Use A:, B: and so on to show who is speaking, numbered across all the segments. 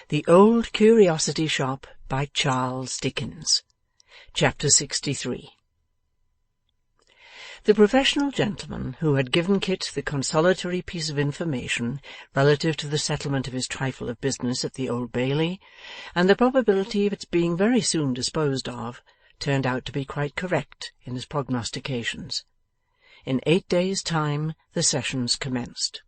A: The Old Curiosity Shop by Charles Dickens. Chapter 63. The professional gentleman who had given Kit the consolatory piece of information relative to the settlement of his trifle of business at the Old Bailey, and the probability of its being very soon disposed of, turned out to be quite correct in his prognostications. In 8 days' time the sessions commenced.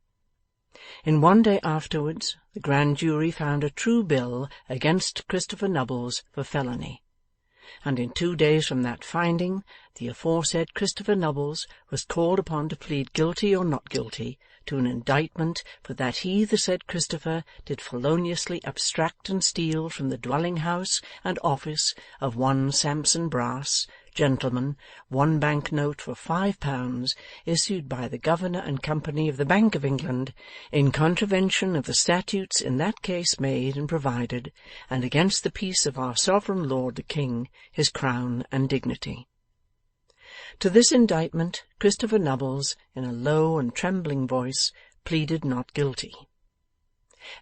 A: In 1 day afterwards, the grand jury found a true bill against Christopher Nubbles for felony, and in 2 days from that finding, the aforesaid Christopher Nubbles was called upon to plead guilty or not guilty to an indictment for that he the said Christopher did feloniously abstract and steal from the dwelling-house and office of one Sampson Brass, gentleman, 1 bank note for £5, issued by the Governor and Company of the Bank of England, in contravention of the statutes in that case made and provided, and against the peace of our sovereign lord the King, his crown and dignity. To this indictment Christopher Nubbles, in a low and trembling voice, pleaded not guilty.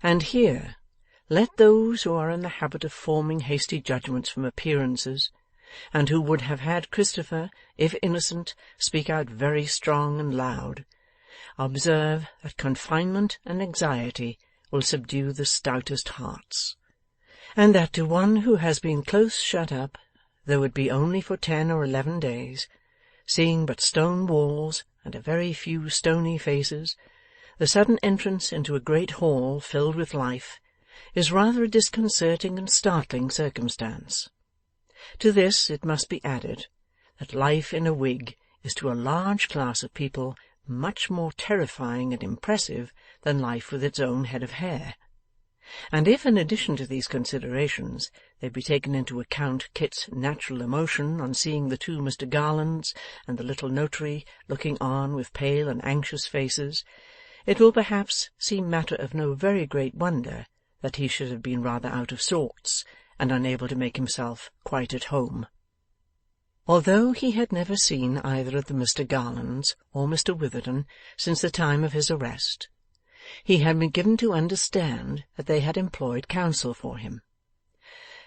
A: And here, let those who are in the habit of forming hasty judgments from appearances, and who would have had Christopher, if innocent, speak out very strong and loud, observe that confinement and anxiety will subdue the stoutest hearts, and that to one who has been close shut up, though it be only for 10 or 11 days, seeing but stone walls and a very few stony faces, the sudden entrance into a great hall filled with life is rather a disconcerting and startling circumstance. To this it must be added that life in a wig is to a large class of people much more terrifying and impressive than life with its own head of hair. And if, in addition to these considerations, there be taken into account Kit's natural emotion on seeing the 2 Mr. Garlands and the little notary looking on with pale and anxious faces, it will perhaps seem matter of no very great wonder that he should have been rather out of sorts, and unable to make himself quite at home. Although he had never seen either of the Mr. Garlands or Mr. Witherden since the time of his arrest, he had been given to understand that they had employed counsel for him.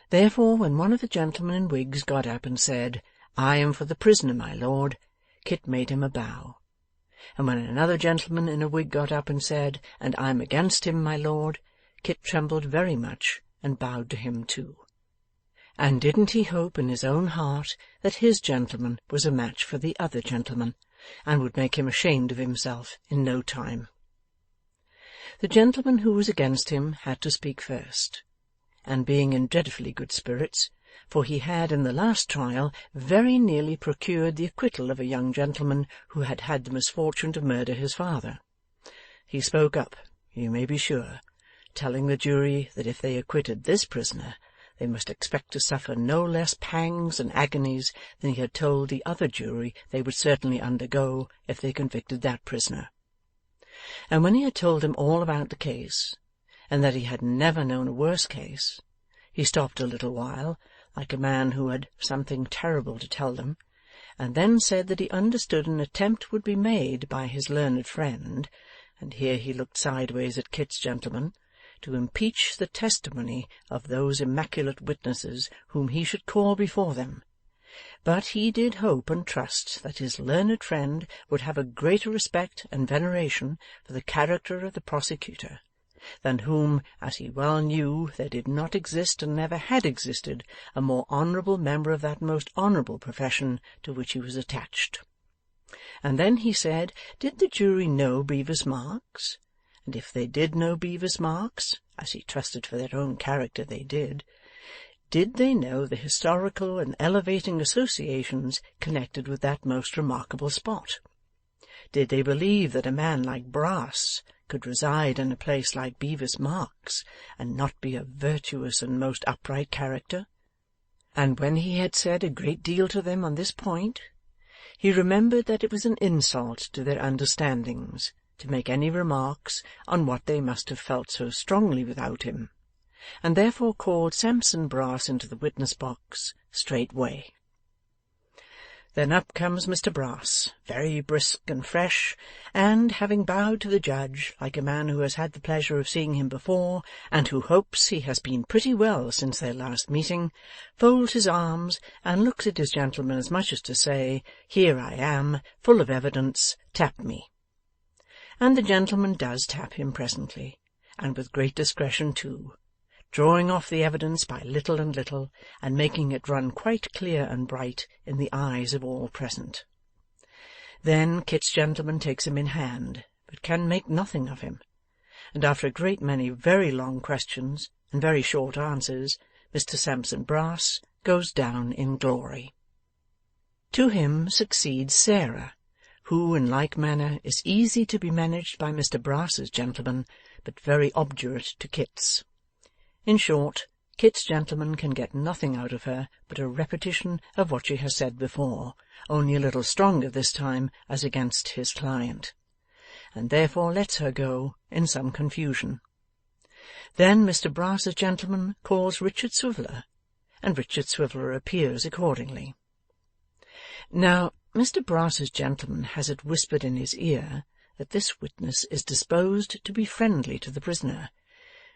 A: Therefore, when one of the gentlemen in wigs got up and said, "I am for the prisoner, my lord," Kit made him a bow; and when another gentleman in a wig got up and said, "And I'm against him, my lord," Kit trembled very much and bowed to him too. And didn't he hope in his own heart that his gentleman was a match for the other gentleman, and would make him ashamed of himself in no time? The gentleman who was against him had to speak first, and being in dreadfully good spirits, for he had in the last trial very nearly procured the acquittal of a young gentleman who had had the misfortune to murder his father, he spoke up, you may be sure, telling the jury that if they acquitted this prisoner, they must expect to suffer no less pangs and agonies than he had told the other jury they would certainly undergo if they convicted that prisoner. And when he had told them all about the case, and that he had never known a worse case, he stopped a little while, like a man who had something terrible to tell them, and then said that he understood an attempt would be made by his learned friend, and here he looked sideways at Kit's gentleman, to impeach the testimony of those immaculate witnesses whom he should call before them, but he did hope and trust that his learned friend would have a greater respect and veneration for the character of the prosecutor, than whom, as he well knew, there did not exist and never had existed a more honourable member of that most honourable profession to which he was attached. And then he said, did the jury know Bevis Marks? And if they did know Bevis Marks, as he trusted for their own character they did they know the historical and elevating associations connected with that most remarkable spot? Did they believe that a man like Brass could reside in a place like Bevis Marks, and not be a virtuous and most upright character? And when he had said a great deal to them on this point, he remembered that it was an insult to their understandings to make any remarks on what they must have felt so strongly without him, and therefore called Sampson Brass into the witness-box straightway. Then up comes Mr Brass, very brisk and fresh, and, having bowed to the judge like a man who has had the pleasure of seeing him before, and who hopes he has been pretty well since their last meeting, folds his arms and looks at his gentleman as much as to say, "Here I am, full of evidence, tap me." And the gentleman does tap him presently, and with great discretion too, drawing off the evidence by little and little, and making it run quite clear and bright in the eyes of all present. Then Kit's gentleman takes him in hand, but can make nothing of him, and after a great many very long questions and very short answers, Mr Sampson Brass goes down in glory. To him succeeds Sarah, who in like manner is easy to be managed by Mr Brass's gentleman, but very obdurate to Kit's. In short, Kit's gentleman can get nothing out of her but a repetition of what she has said before, only a little stronger this time as against his client, and therefore lets her go in some confusion. Then Mr Brass's gentleman calls Richard Swiveller, and Richard Swiveller appears accordingly. Now, Mr Brass's gentleman has it whispered in his ear that this witness is disposed to be friendly to the prisoner,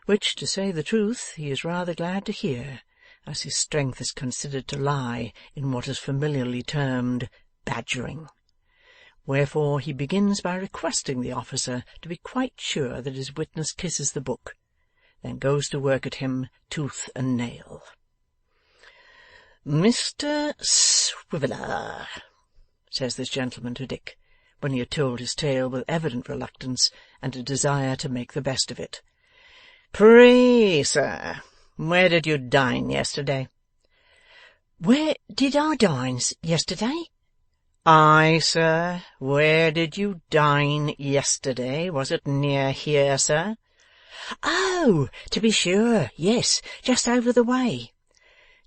A: which, to say the truth, he is rather glad to hear, as his strength is considered to lie in what is familiarly termed badgering. Wherefore he begins by requesting the officer to be quite sure that his witness kisses the book, then goes to work at him tooth and nail. "Mr Swiveller," says this gentleman to Dick, when he had told his tale with evident reluctance and a desire to make the best of it, "pray, sir, where did you dine yesterday?" "Where did I dine yesterday?" "Ay, sir, where did you dine yesterday? Was it near here, sir?" "Oh, to be sure, yes, just over the way."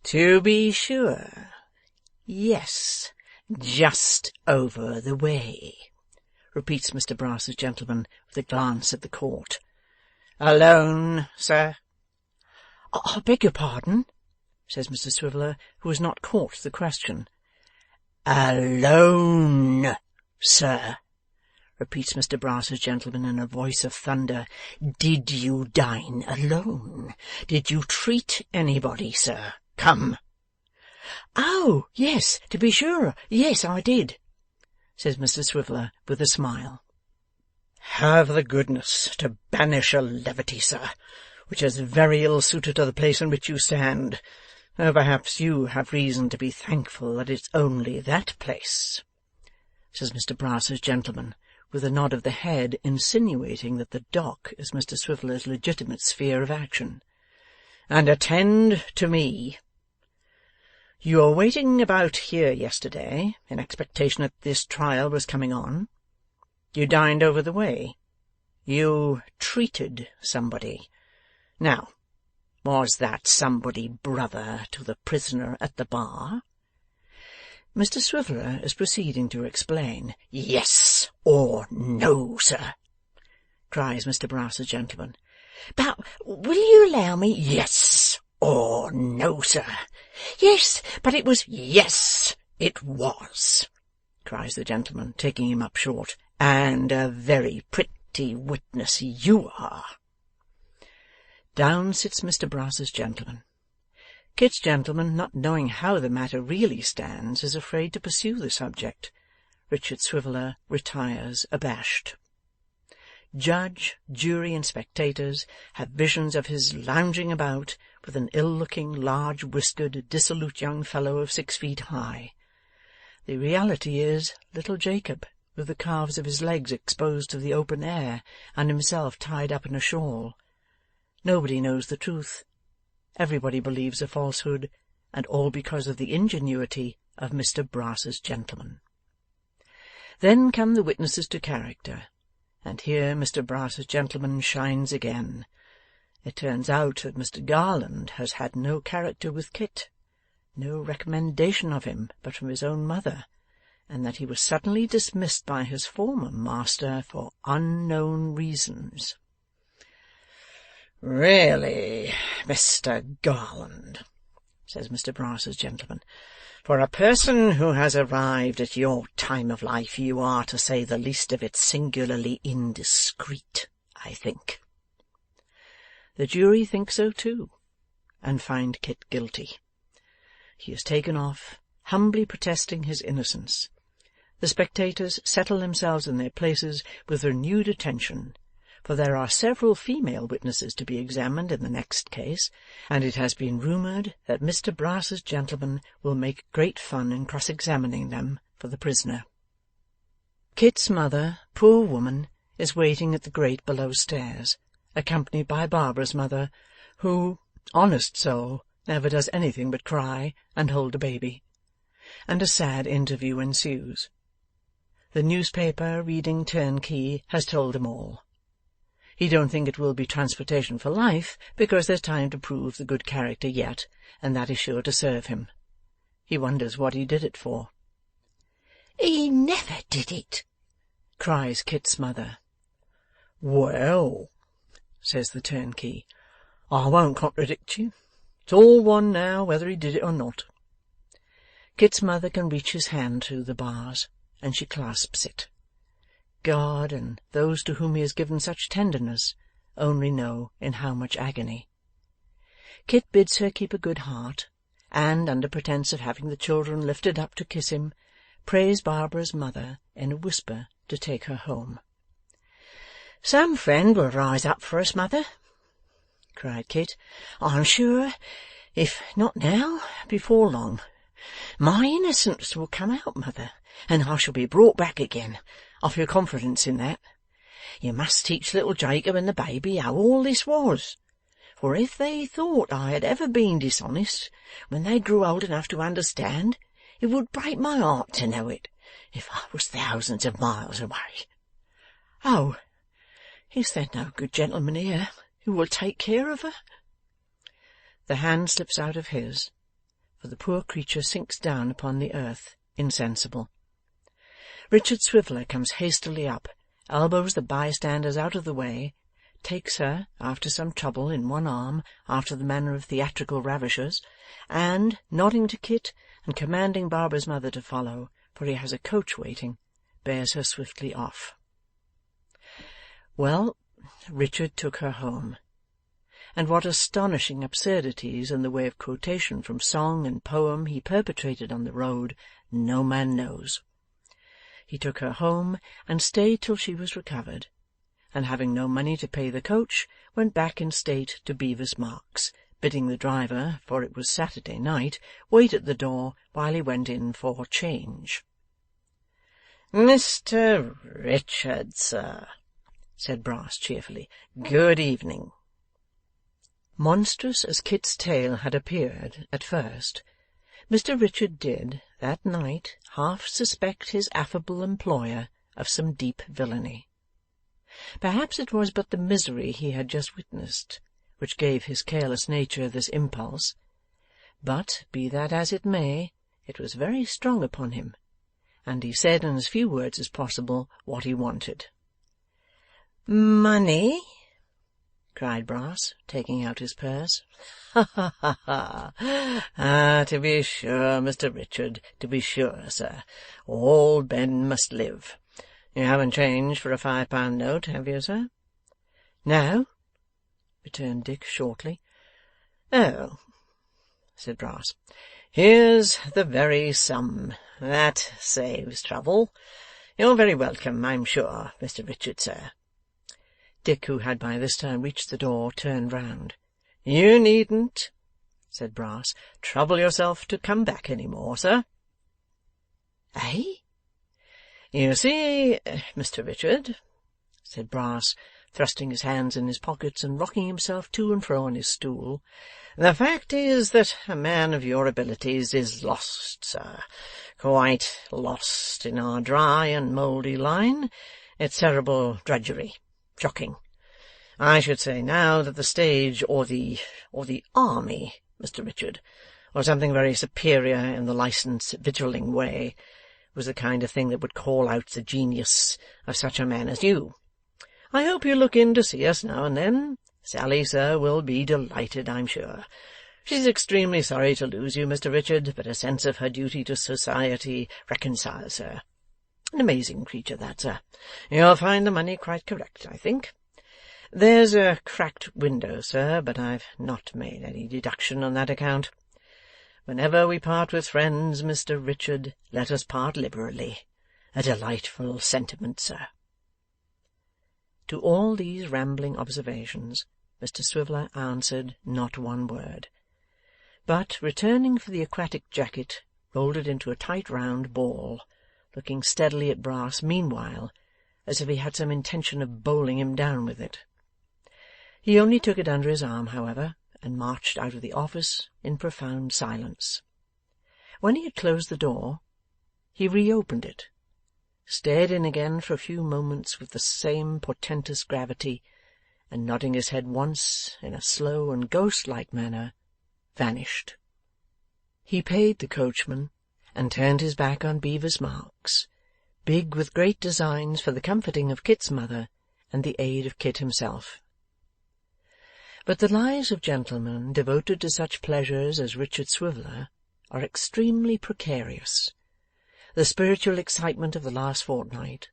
A: "To be sure, yes, just over the way," repeats Mr Brass's gentleman with a glance at the court. "Alone, sir?" "I beg your pardon," says Mr Swiveller, who has not caught the question. "Alone, sir," repeats Mr Brass's gentleman in a voice of thunder. "Did you dine alone? Did you treat anybody, sir? Come." "Oh, yes, to be sure, yes, I did," says Mr Swiveller with a smile. "Have the goodness to banish a levity, sir, which is very ill suited to the place in which you stand, though perhaps you have reason to be thankful that it's only that place," says Mr Brass's gentleman, with a nod of the head insinuating that the dock is Mr Swiveller's legitimate sphere of action, "and attend to me. You were waiting about here yesterday, in expectation that this trial was coming on. You dined over the way. You treated somebody. Now, was that somebody brother to the prisoner at the bar?" Mr Swiveller is proceeding to explain. "Yes or no, sir?" cries Mr Brass's gentleman. "But will you allow me—" "Yes or no, sir?" "Yes, but it was—" "Yes, it was," cries the gentleman, taking him up short. "And a very pretty witness you are." Down sits Mr Brass's gentleman. Kit's gentleman, not knowing how the matter really stands, is afraid to pursue the subject. Richard Swiveller retires abashed. Judge, jury, and spectators have visions of his lounging about with an ill-looking, large-whiskered, dissolute young fellow of 6 feet high. The reality is little Jacob, with the calves of his legs exposed to the open air, and himself tied up in a shawl. Nobody knows the truth. Everybody believes a falsehood, and all because of the ingenuity of Mr Brass's gentleman. Then come the witnesses to character, and here Mr Brass's gentleman shines again. It turns out that Mr Garland has had no character with Kit, no recommendation of him but from his own mother, and that he was suddenly dismissed by his former master for unknown reasons. "Really, Mr Garland," says Mr Brass's gentleman, For a person who has arrived at your time of life, you are, to say the least of it, singularly indiscreet, I think.' The jury think so too, and find Kit guilty. He is taken off, humbly protesting his innocence. The spectators settle themselves in their places with renewed attention, for there are several female witnesses to be examined in the next case, and it has been rumoured that Mr Brass's gentleman will make great fun in cross-examining them for the prisoner. Kit's mother, poor woman, is waiting at the grate below stairs, accompanied by Barbara's mother, who, honest soul, never does anything but cry and hold a baby, and a sad interview ensues. The newspaper reading turnkey has told him all. He don't think it will be transportation for life, because there's time to prove the good character yet, and that is sure to serve him. He wonders what he did it for. "He never did it," cries Kit's mother. "Well," says the turnkey, "I won't contradict you. It's all one now whether he did it or not." Kit's mother can reach his hand through the bars, and she clasps it. God and those to whom he has given such tenderness only know in how much agony. Kit bids her keep a good heart, and, under pretence of having the children lifted up to kiss him, prays Barbara's mother in a whisper to take her home. "Some friend will rise up for us, mother," cried Kit, "I'm sure, if not now, before long. My innocence will come out, mother, and I shall be brought back again. I feel confidence in that. You must teach little Jacob and the baby how all this was, for if they thought I had ever been dishonest, when they grew old enough to understand, it would break my heart to know it, if I was thousands of miles away. Oh, is there no good gentleman here who will take care of her?" The hand slips out of his, for the poor creature sinks down upon the earth, insensible. Richard Swiveller comes hastily up, elbows the bystanders out of the way, takes her, after some trouble, in one arm, after the manner of theatrical ravishers, and, nodding to Kit, and commanding Barbara's mother to follow, for he has a coach waiting, bears her swiftly off. Well, Richard took her home, and what astonishing absurdities in the way of quotation from song and poem he perpetrated on the road, no man knows. He took her home, and stayed till she was recovered, and having no money to pay the coach, went back in state to Bevis Marks, bidding the driver, for it was Saturday night, wait at the door while he went in for change. "Mr Richard, sir," said Brass cheerfully. "Good evening." Monstrous as Kit's tale had appeared at first, Mr Richard did, that night, half suspect his affable employer of some deep villainy. Perhaps it was but the misery he had just witnessed, which gave his careless nature this impulse, but, be that as it may, it was very strong upon him, and he said in as few words as possible what he wanted. "Money?" cried Brass, taking out his purse. "Ha, ha, ha, ha! Ah, to be sure, Mr Richard, to be sure, sir. All men must live. You haven't change for a £5 note, have you, sir?" "No," returned Dick shortly. "Oh," said Brass. "Here's the very sum. That saves trouble. You're very welcome, I'm sure, Mr Richard, sir." Dick, who had by this time reached the door, turned round. "You needn't," said Brass, "trouble yourself to come back any more, sir." "Eh?" "You see, Mr Richard," said Brass, thrusting his hands in his pockets and rocking himself to and fro on his stool, "the fact is that a man of your abilities is lost, sir, quite lost in our dry and mouldy line. It's cerebral drudgery. Shocking. I should say now that the stage, or the army, Mr Richard, or something very superior in the licensed victualling way, was the kind of thing that would call out the genius of such a man as you. I hope you'll look in to see us now and then. Sally, sir, will be delighted, I'm sure. She's extremely sorry to lose you, Mr Richard, but a sense of her duty to society reconciles her. An amazing creature that, sir. You'll find the money quite correct, I think. There's a cracked window, sir, but I've not made any deduction on that account. Whenever we part with friends, Mr Richard, let us part liberally. A delightful sentiment, sir.' To all these rambling observations, Mr Swiveller answered not one word, but, returning for the aquatic jacket, rolled it into a tight round ball, looking steadily at Brass meanwhile, as if he had some intention of bowling him down with it. He only took it under his arm, however, and marched out of the office in profound silence. When he had closed the door, he reopened it, stared in again for a few moments with the same portentous gravity, and nodding his head once in a slow and ghost-like manner, vanished. He paid the coachman, and turned his back on Bevis Marks, big with great designs for the comforting of Kit's mother and the aid of Kit himself. But the lives of gentlemen devoted to such pleasures as Richard Swiveller are extremely precarious. The spiritual excitement of the last fortnight,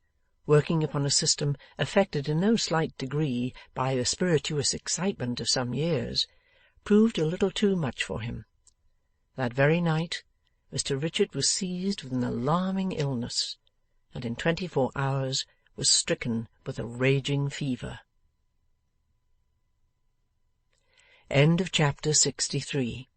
A: working upon a system affected in no slight degree by the spirituous excitement of some years, proved a little too much for him. That very night Mr Richard was seized with an alarming illness, and in 24 hours was stricken with a raging fever. Chapter 63.